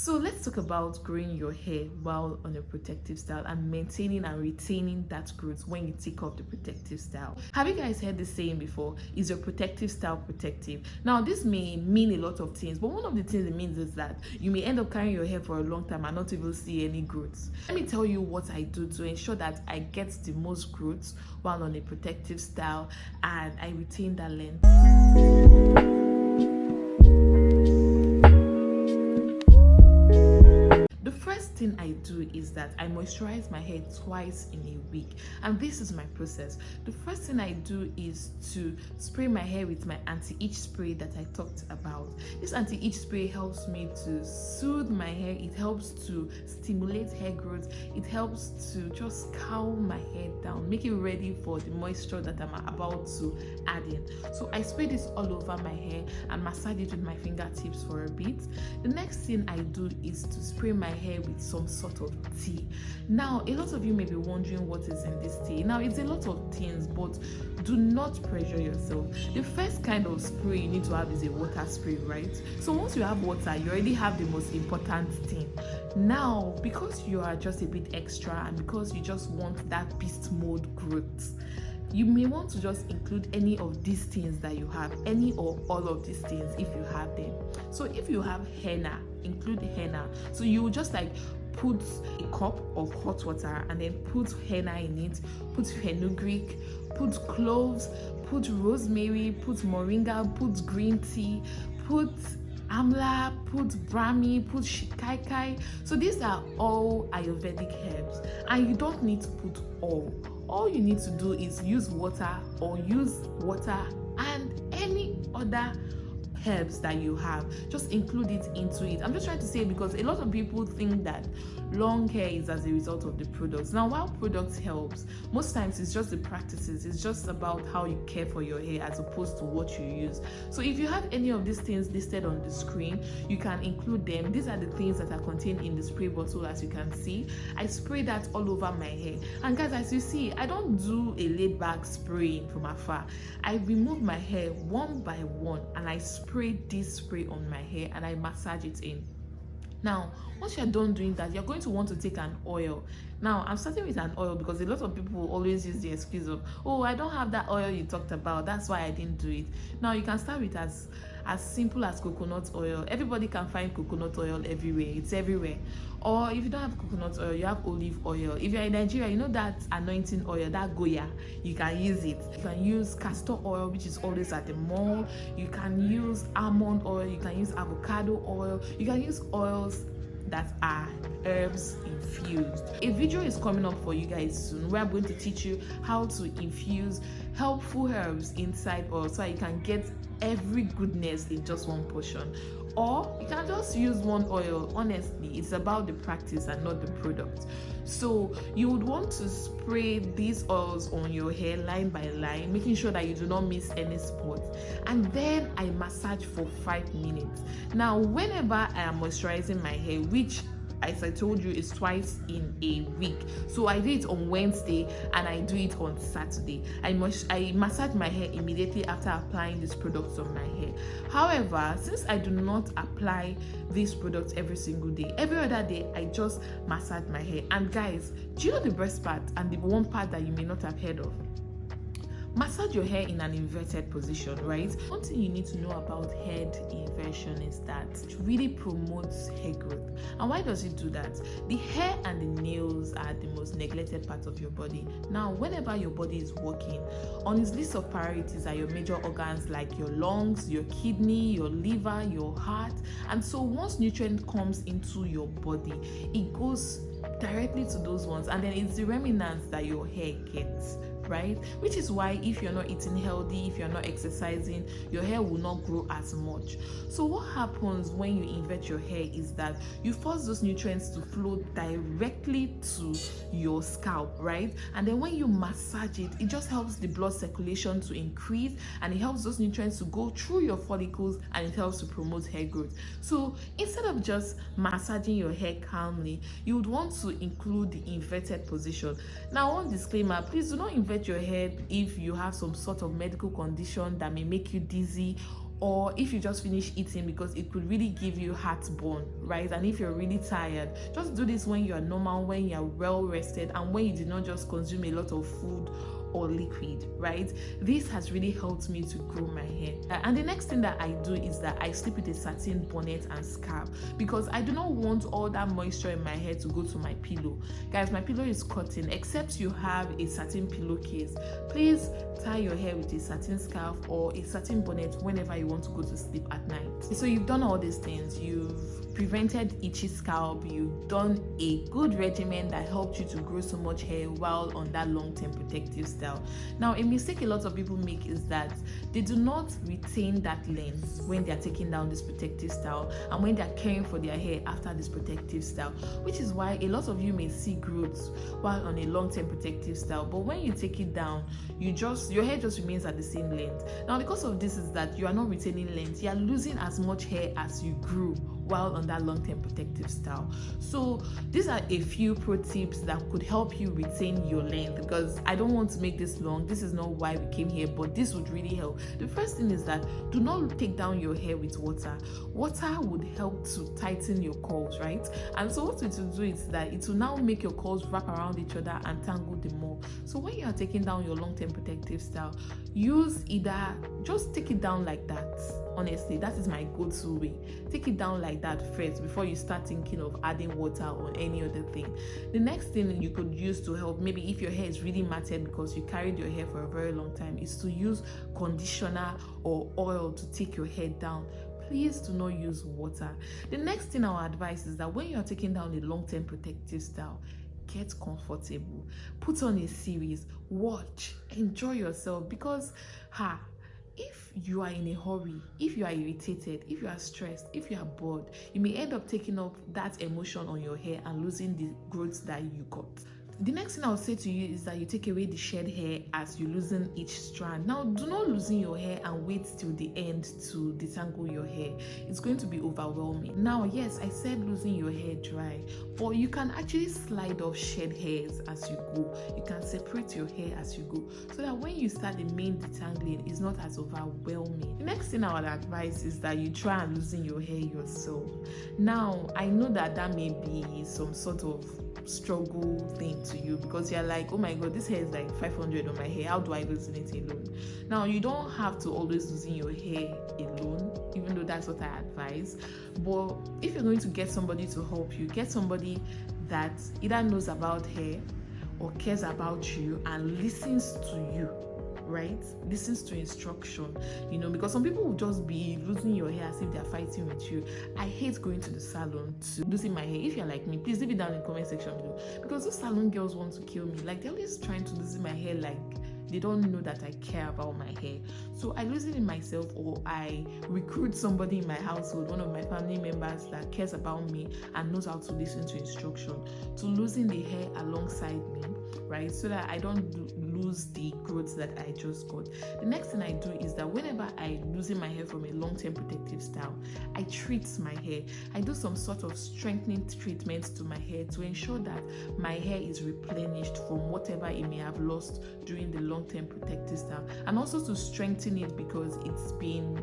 So let's talk about growing your hair while on a protective style and maintaining and retaining that growth when you take off the protective style. Have you guys heard this saying before? Is your protective style protective? Now this may mean a lot of things, but one of the things it means is that you may end up carrying your hair for a long time and not even see any growth. Let me tell you what I do to ensure that I get the most growth while on a protective style and I retain that length. Thing I do is that I moisturize my hair twice in a week, and this is my process. The first thing I do is to spray my hair with my anti-itch spray that I talked about. This anti-itch spray helps me to soothe my hair, it helps to stimulate hair growth, it helps to just calm my hair down, make it ready for the moisture that I'm about to add in. So I spray this all over my hair and massage it with my fingertips for a bit. The next thing I do is to spray my hair with some sort of tea. Now a lot of you may be wondering what is in this tea. Now it's a lot of things, but do not pressure yourself. The first kind of spray you need to have is a water spray, right? So once you have water, you already have the most important thing. Now because you are just a bit extra and because you just want that beast mode growth, you may want to just include any of these things that you have, any or all of these things if you have them. So if you have henna, include henna. So you will just like put a cup of hot water and then put henna in it, put fenugreek, put cloves, put rosemary, put moringa, put green tea, put amla, put brahmi, put shikaikai. So these are all Ayurvedic herbs and you don't need to put all you need to do is use water or use water and any other herbs that you have, just include it into it. I'm just trying to say because a lot of people think that long hair is as a result of the products. Now while products helps, most times it's just the practices, it's just about how you care for your hair as opposed to what you use. So if you have any of these things listed on the screen, you can include them. These are the things that are contained in the spray bottle. As you can see, I spray that all over my hair, and guys, as you see, I don't do a laid back spraying from afar. I remove my hair one by one and I spray this spray on my hair and I massage it in. Now once you're done doing that, you're going to want to take an oil. Now I'm starting with an oil because a lot of people always use the excuse of, oh, I don't have that oil you talked about, that's why I didn't do it. Now you can start with as simple as coconut oil. Everybody can find coconut oil everywhere, it's everywhere. Or if you don't have coconut oil, you have olive oil. If you're in Nigeria, you know that anointing oil, that goya, you can use it. You can use castor oil, which is always at the mall. You can use almond oil, you can use avocado oil, you can use oils that are herbs infused. A video is coming up for you guys soon where I'm going to teach you how to infuse helpful herbs inside oil so you can get every goodness in just one portion. Or you can just use one oil. Honestly, it's about the practice and not the product. So you would want to spray these oils on your hair line by line, making sure that you do not miss any spots. And then I massage for 5 minutes. Now whenever I am moisturizing my hair, which as I told you is twice in a week, so I do it on Wednesday and I do it on Saturday. I massage my hair immediately after applying these products on my hair. However, since I do not apply these products every single day, every other day I just massage my hair. And guys, do you know the best part and the one part that you may not have heard of? Massage your hair in an inverted position, right? One thing you need to know about head inversion is that it really promotes hair growth. And why does it do that? The hair and the nails are the most neglected part of your body. Now, whenever your body is working, on its list of priorities are your major organs like your lungs, your kidney, your liver, your heart. And so once nutrient comes into your body, it goes directly to those ones, and then it's the remnants that your hair gets, right? Which is why if you're not eating healthy, if you're not exercising, your hair will not grow as much. So what happens when you invert your hair is that you force those nutrients to flow directly to your scalp, right? And then when you massage it, it just helps the blood circulation to increase, and it helps those nutrients to go through your follicles, and it helps to promote hair growth. So instead of just massaging your hair calmly, you would want to include the inverted position. Now, one disclaimer, please do not invert your head if you have some sort of medical condition that may make you dizzy, or if you just finish eating, because it could really give you heartburn, right? And if you're really tired, just do this when you are normal, when you are well rested, and when you did not just consume a lot of food or liquid, right? This has really helped me to grow my hair. And the next thing that I do is that I sleep with a satin bonnet and scarf, because I do not want all that moisture in my hair to go to my pillow. Guys, my pillow is cotton. Except you have a satin pillowcase, please tie your hair with a satin scarf or a satin bonnet whenever you want to go to sleep at night. So you've done all these things. You've prevented itchy scalp. You've done a good regimen that helped you to grow so much hair while on that long-term protective style. Now, a mistake a lot of people make is that they do not retain that length when they are taking down this protective style and when they are caring for their hair after this protective style, which is why a lot of you may see growth while on a long-term protective style, but when you take it down, your hair just remains at the same length. Now, because of this is that you are not retaining length, you are losing as much hair as you grew while on that long-term protective style. So these are a few pro tips that could help you retain your length, because I don't want to make this long. This is not why we came here, but this would really help. The first thing is that do not take down your hair with water. Water would help to tighten your curls, right? And so what it will do is that it will now make your curls wrap around each other and tangle them more. So when you are taking down your long-term protective style, just take it down like that. Honestly, that is my go-to way. Take it down like that first before you start thinking of adding water or any other thing. The next thing you could use to help, maybe if your hair is really matted because you carried your hair for a very long time, is to use conditioner or oil to take your hair down. Please do not use water. The next thing I would advise is that when you're taking down a long-term protective style, get comfortable, put on a series, watch, enjoy yourself, because if you are in a hurry, if you are irritated, if you are stressed, if you are bored, you may end up taking up that emotion on your hair and losing the growth that you got. The next thing I would say to you is that you take away the shed hair as you loosen each strand. Now, do not loosen your hair and wait till the end to detangle your hair. It's going to be overwhelming. Now, yes, I said loosen your hair dry, but you can actually slide off shed hairs as you go. You can separate your hair as you go, so that when you start the main detangling, it's not as overwhelming. The next thing I would advise is that you try and loosen your hair yourself. Now, I know that may be some sort of struggle thing to you, because you're like, oh my god, this hair is like 500 on my hair, how do I loosen it alone? Now, you don't have to always loosen your hair alone, even though that's what I advise. But if you're going to get somebody to help you, get somebody that either knows about hair or cares about you and listens to you, right? Listens to instruction, because some people will just be losing your hair as if they're fighting with you. I hate going to the salon to loosen my hair. If you're like me, please leave it down in the comment section below, because those salon girls want to kill me. Like, they're always trying to loosen my hair, like they don't know that I care about my hair. So I loosen it myself, or I recruit somebody in my household, one of my family members that cares about me and knows how to listen to instruction, to loosen the hair alongside me, right? So that I don't lose the growth that I just got. The next thing I do is that whenever I loosen my hair from a long-term protective style, I treat my hair. I do some sort of strengthening treatment to my hair to ensure that my hair is replenished from whatever it may have lost during the long-term protective style, and also to strengthen it because it's been,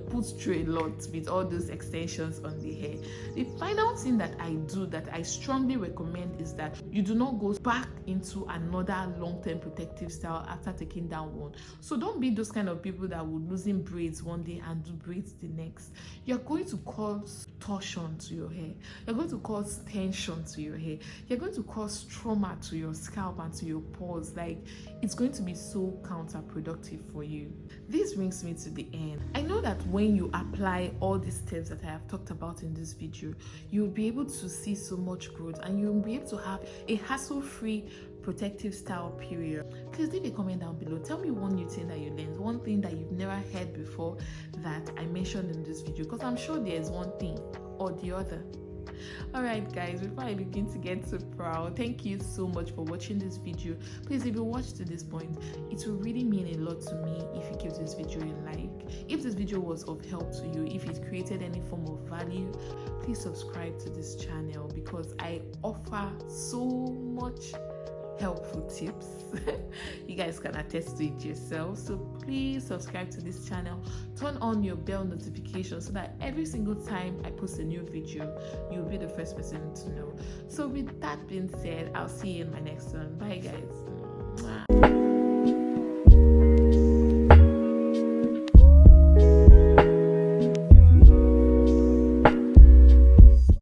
put through a lot with all those extensions on the hair. The final thing that I do that I strongly recommend is that you do not go back into another long-term protective style after taking down one. So don't be those kind of people that would loosen braids one day and do braids the next. You're going to cause torsion to your hair. You're going to cause tension to your hair. You're going to cause trauma to your scalp and to your pores. Like, it's going to be so counterproductive for you. This brings me to the end. I know that when you apply all these steps that I have talked about in this video, you'll be able to see so much growth, and you'll be able to have a hassle-free protective style period. Please leave a comment down below. Tell me one new thing that you learned, one thing that you've never heard before that I mentioned in this video, because I'm sure there's one thing or the other. Alright guys, before I begin to get so proud, thank you so much for watching this video. Please, if you watched to this point, it will really mean a lot to me if you give this video a like. If this video was of help to you, if it created any form of value, please subscribe to this channel, because I offer so much helpful tips. You guys can attest to it yourself. So please subscribe to this channel, turn on your bell notification so that every single time I post a new video, you'll be the first person to know. So with that being said, I'll see you in my next one. Bye guys.